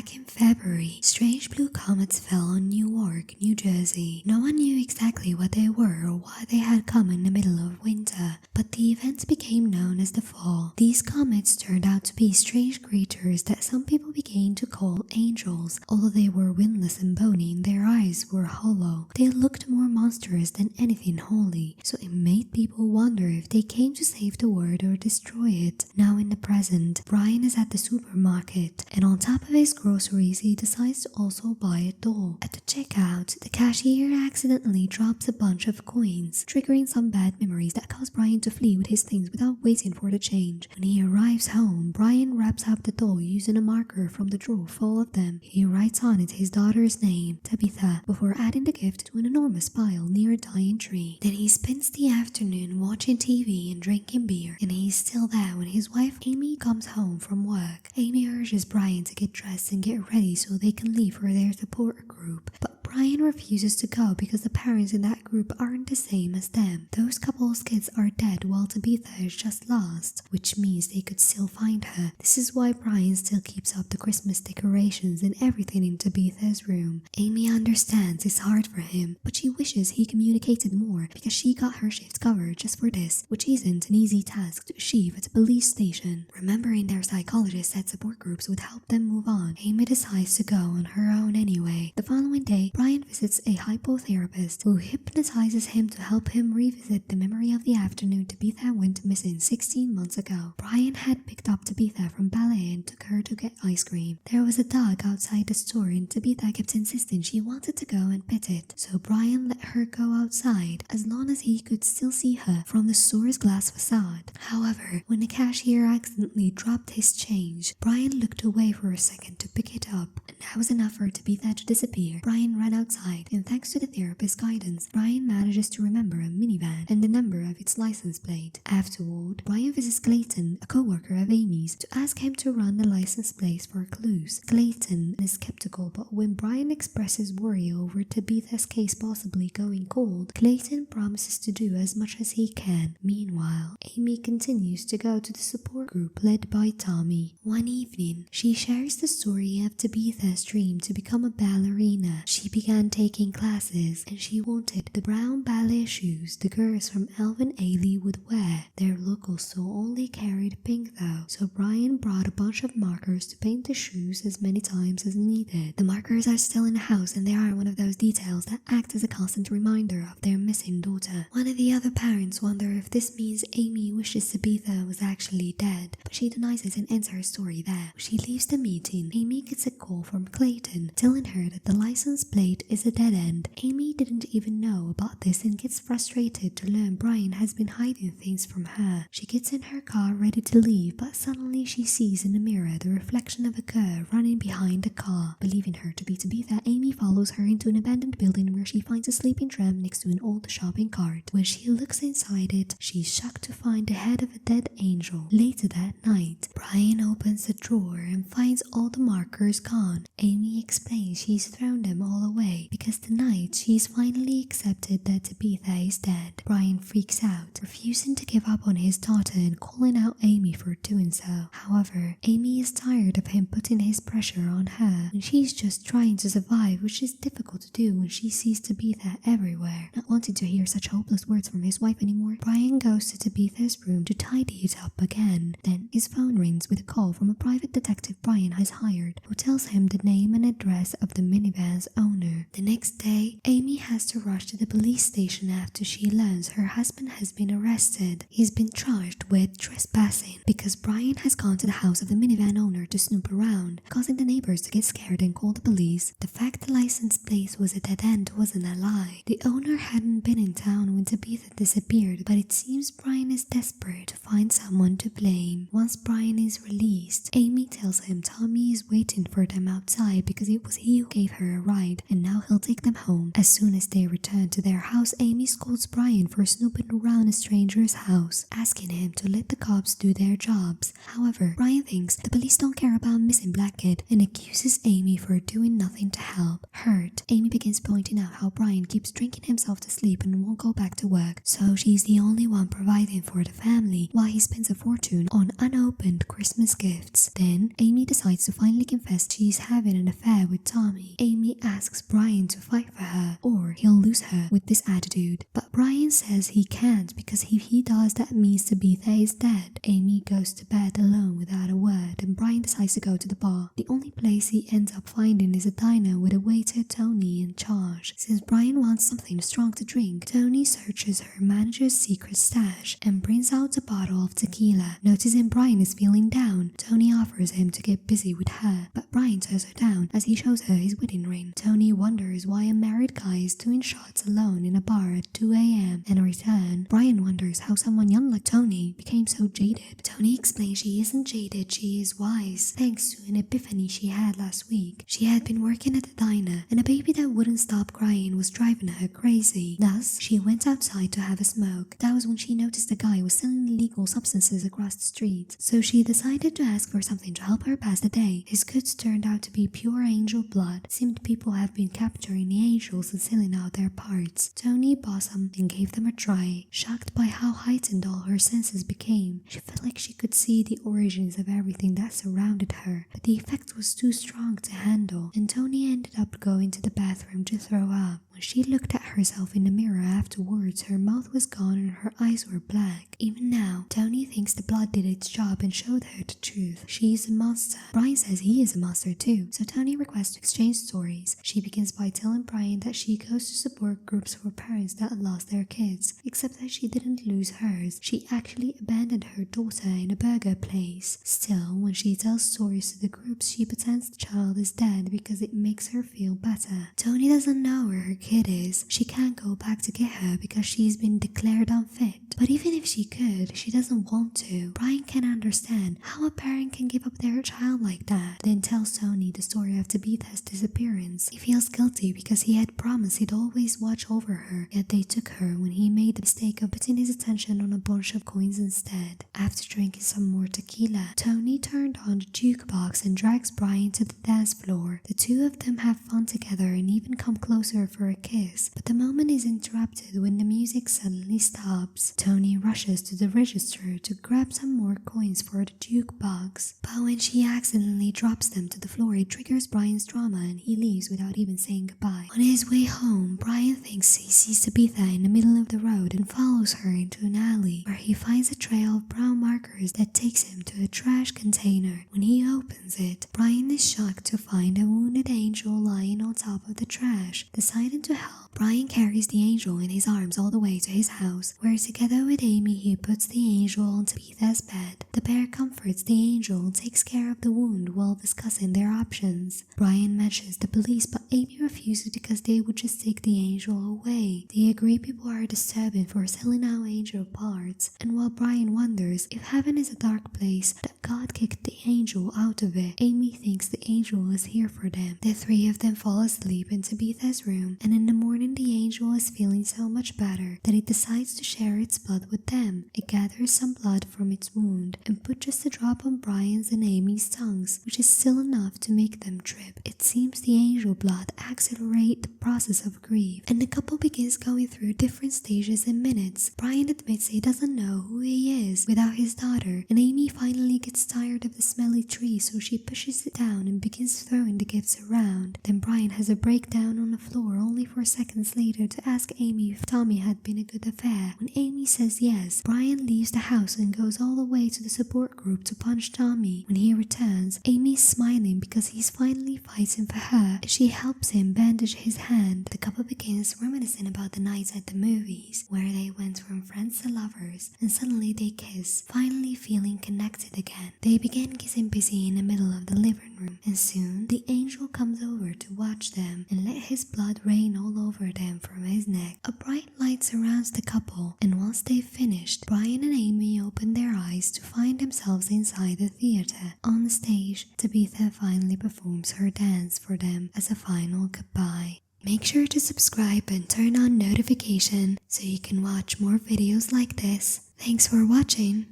Back in February, strange blue comets fell on Newark, New Jersey. No one knew exactly what they were or why they had come in the middle of winter, but the events became known as the fall. These comets turned out to be strange creatures that some people began to call angels. Although they were windless and bony and their eyes were hollow, they looked more monstrous than anything holy, so it made people wonder if they came to save the world or destroy it. Now in the present, Brian is at the supermarket, and on top of his groceries he decides to also buy a doll. At the checkout, the cashier accidentally drops a bunch of coins, triggering some bad memories that cause Brian to flee with his things without waiting for the change. When he arrives home, Brian wraps up the doll using a marker from the drawer full of them. He writes on it his daughter's name, Tabitha, before adding the gift to an enormous pile near a dying tree. Then he spends the afternoon watching TV and drinking beer, and he's still there when his wife Amy comes home from work. Amy urges Brian to get dressed and get ready so they can leave for their support group, but Brian refuses to go because the parents in that group aren't the same as them. Those couple's kids are dead while Tabitha is just lost, which means they could still find her. This is why Brian still keeps up the Christmas decorations and everything in Tabitha's room. Amy understands it's hard for him, but she wishes he communicated more because she got her shift covered just for this, which isn't an easy task to achieve at a police station. Remembering their psychologist said support groups would help them move on, Amy decides to go on her own anyway. The following day, Brian visits a hypnotherapist who hypnotizes him to help him revisit the memory of the afternoon Tabitha went missing 16 months ago. Brian had picked up Tabitha from ballet and took her to get ice cream. There was a dog outside the store and Tabitha kept insisting she wanted to go and pet it, so Brian let her go outside as long as he could still see her from the store's glass facade. However, when the cashier accidentally dropped his change, Brian looked away for a second to pick it up, and that was enough for Tabitha to disappear. Brian ran outside, and thanks to the therapist's guidance, Brian manages to remember a minivan and the number of its license plate. Afterward, Brian visits Clayton, a co-worker of Amy's, to ask him to run the license plates for clues. Clayton is skeptical, but when Brian expresses worry over Tabitha's case possibly going cold, Clayton promises to do as much as he can. Meanwhile, Amy continues to go to the support group led by Tommy. One evening, she shares the story of Tabitha's dream to become a ballerina. She began taking classes, and she wanted the brown ballet shoes the girls from Elvin Ailey would wear. Their local store only carried pink though, so Brian brought a bunch of markers to paint the shoes as many times as needed. The markers are still in the house, and they are one of those details that act as a constant reminder of their missing daughter. One of the other parents wonder if this means Amy wishes Tabitha was actually dead, but she denies it and ends her story there. When she leaves the meeting, Amy gets a call from Clayton telling her that the license plate is a dead end. Amy didn't even know about this and gets frustrated to learn Brian has been hiding things from her. She gets in her car ready to leave, but suddenly she sees in the mirror the reflection of a girl running behind the car. Believing her to be Tabitha, Amy follows her into an abandoned building where she finds a sleeping tramp next to an old shopping cart. When she looks inside it, she's shocked to find the head of a dead angel. Later that night, Brian opens the drawer and finds all the markers gone. Amy explains she's thrown them all away because tonight she's finally accepted that Tabitha is dead. Brian freaks out, refusing to give up on his daughter and calling out Amy for doing so. However, Amy is tired of him putting his pressure on her, and she's just trying to survive, which is difficult to do when she sees Tabitha everywhere. Not wanting to hear such hopeless words from his wife anymore, Brian goes to Tabitha's room to tidy it up again. Then his phone rings with a call from a private detective Brian has hired, who tells him the name and address of the minivan's owner. The next day, Amy has to rush to the police station after she learns her husband has been arrested. He's been charged with trespassing because Brian has gone to the house of the minivan owner to snoop around, causing the neighbors to get scared and call the police. The fact the license plate was a dead end wasn't a lie. The owner hadn't been in town when Tabitha disappeared, but it seems Brian is desperate to find someone to blame. Once Brian is released, Amy tells him Tommy is waiting for them outside because it was he who gave her a ride and now he'll take them home. As soon as they return to their house, Amy scolds Brian for snooping around a stranger's house, asking him to let the cops do their jobs. However, Brian thinks the police don't care about missing black kid and accuses Amy for doing nothing to help. Hurt, Amy begins pointing out how Brian keeps drinking himself to sleep and won't go back to work, so she's the only one providing for the family while he spends a fortune on unopened Christmas gifts. Then, Amy decides to finally confess she's having an affair with Tommy. Amy asks Brian to fight for her or he'll lose her with this attitude, but Brian says he can't because if he does, that means Tabitha is dead. Amy goes to bed alone without a word and Brian decides to go to the bar. The only place he ends up finding is a diner with a waiter, Tony, in charge. Since Brian wants something strong to drink, Tony searches her manager's secret stash and brings out a bottle of tequila. Noticing Brian is feeling down, Tony offers him to get busy with her, but Brian turns her down as he shows her his wedding ring. Tony wonders why a married guy is doing shots alone in a bar at 2 a.m. In return, Brian wonders how someone young like Tony became so jaded. Tony explains she isn't jaded, she is wise, thanks to an epiphany she had last week. She had been working at the diner, and a baby that wouldn't stop crying was driving her crazy. Thus, she went outside to have a smoke. That was when she noticed a guy was selling illegal substances across the street, so she decided to ask for something to help her pass the day. His goods turned out to be pure angel blood. It seemed people have been capturing the angels and selling out their parts. Tony bought some and gave them a try. Shocked by how heightened all her senses became, she felt like she could see the origins of everything that surrounded her, but the effect was too strong to handle, and Tony ended up going to the bathroom to throw up. When she looked at herself in the mirror afterwards, her mouth was gone and her eyes were black. Even now, Tony thinks the blood did its job and showed her the truth. She is a monster. Brian says he is a monster too, so Tony requests to exchange stories. She begins by telling Brian that she goes to support groups for parents that lost their kids, except that she didn't lose hers. She actually abandoned her daughter in a burger place. Still, when she tells stories to the groups, she pretends the child is dead because it makes her feel better. Tony doesn't know where her kid is. She can't go back to get her because she's been declared unfit. But even if she could, she doesn't want to. Brian can't understand how a parent can give up their child like that. Then tells Tony the story of Tabitha's disappearance. He feels guilty because he had promised he'd always watch over her, yet they took her when he made the mistake of putting his attention on a bunch of coins instead. After drinking some more tequila, Tony turned on the jukebox and drags Brian to the dance floor. The two of them have fun together and even come closer for a kiss, but the moment is interrupted when the music suddenly stops. Tony rushes to the register to grab some more coins for the jukebox, but when she accidentally drops them to the floor, it triggers Brian's drama and he leaves without even saying goodbye. On his way home, Brian thinks he sees Tabitha in the middle of the road and follows her into an alley where he finds a trail of brown markers that takes him to a trash container. When he opens it, Brian is shocked to find a wounded angel lying on top of the trash. Deciding to help, Brian carries the angel in his arms all the way to his house, where together with Amy he puts the angel on Tabitha's bed. The pair comforts the angel and takes care of the wound while discussing their options. Brian mentions the police, but Amy refuses because they would just take the angel away. They agree people are disturbing for selling out angel parts, and while Brian wonders if heaven is a dark place, that God kicked the angel out of it, Amy thinks the angel is here for them. The three of them fall asleep in Tabitha's room, and in the morning the angel is feeling so much better that it decides to share its blood with them. It gathers some blood from its wound and put just a drop on Brian's and Amy's tongues, which is still enough to make them trip. It seems the angel blood accelerates the process of grief, and the couple begins going through different stages in minutes. Brian admits he doesn't know who he is without his daughter, and Amy finally gets tired of the smelly tree, so she pushes it down and begins throwing the gifts around. Then Brian has a breakdown on the floor, only for seconds later to ask Amy if Tommy had been a good affair. When Amy says yes, Brian leaves the house and goes all the way to the support group to punch Tommy. When he returns, Amy's smiling because he's finally fighting for her, and she helps him bandage his hand. The couple begins reminiscing about the nights at the movies, where they went from friends to lovers, and suddenly they kiss, finally feeling connected again. They begin getting busy in the middle of the living room, and soon the angel comes over to watch them and let his blood rain all over them from his neck. A bright light light surrounds the couple, and once they've finished, Brian and Amy open their eyes to find themselves inside the theater. On the stage, Tabitha finally performs her dance for them as a final goodbye. Make sure to subscribe and turn on notification so you can watch more videos like this. Thanks for watching.